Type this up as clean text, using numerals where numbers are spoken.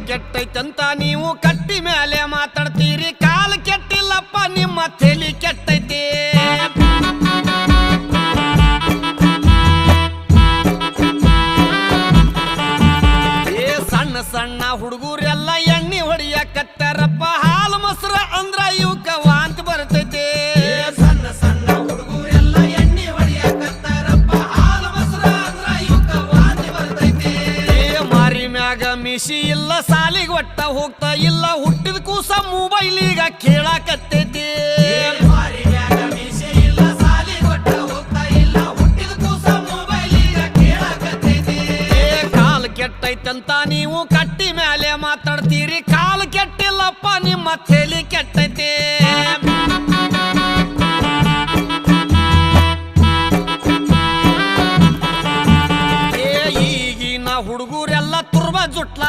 ಕೆಟ್ಟೈತಂತ ನೀವು ಕಟ್ಟಿ ಮೇಲೆ ಮಾತಾಡ್ತೀರಿ, ಕಾಲು ಕೆಟ್ಟಿಲ್ಲಪ್ಪ ನಿಮ್ಮ ತಲೆ ಕೆಟ್ಟೈತಿ. ಸಣ್ಣ ಸಣ್ಣ ಹುಡುಗರೆಲ್ಲ ಎಣ್ಣೆ ಹೊಡಿಯಕತ್ತಾರಪ್ಪ, ಹಾಲು ಮೊಸರ ಅಂದ್ರ ಇವಕ್ಕ ವಾಂತಿ ಬರ್ತೈತಿ. ಸಣ್ಣ ಸಣ್ಣ ಹುಡುಗರೆಲ್ಲ ಎಣ್ಣೆ ಹೊಡಿಯಕತ್ತಾರಪ್ಪ, ಹಾಲು ಮೊಸರ ಅಂದ್ರ ಇವಕ್ಕ ವಾಂತಿ ಬರ್ತೈತಿ. ಮಾರಿ ಮ್ಯಾಗ ಮಿಶಿ ಇಲ್ಲ, ಸಾಲಿಗೆ ಒಟ್ಟ ಹೋಗ್ತಾ ಇಲ್ಲ, ಹುಟ್ಟಿದ ಕೂಸ ಮೊಬೈಲಿಗ ಕೇಳಾಕತ್ತೈತಿ. ಮಾರಿ ಮ್ಯಾಗ ಮಿಶಿ ಇಲ್ಲ, ಸಾಲಿಗೆ ಒಟ್ಟ ಹೋಗ್ತಾ ಇಲ್ಲ, ಹುಟ್ಟಿದ ಕೂಸ ಮೊಬೈಲಿಗ ಕೇಳಾಕತ್ತೈತಿ. ಕಾಲು ಕೆಟ್ಟೈತಂತ ನೀವು ಕಟ್ಟಿ ಮೇಲೆ ಮಾತಾಡ್ತೀರಿ, ಕಾಲು ಕೆಟ್ಟಿಲ್ಲಪ್ಪ ನಿಮ್ಮ ತಲೆ ಕೆಟ್ಟೈತಿ. ಈಗಿನ ಹುಡುಗರೆಲ್ಲ ತುರ್ಬ ಜುಟ್ಲ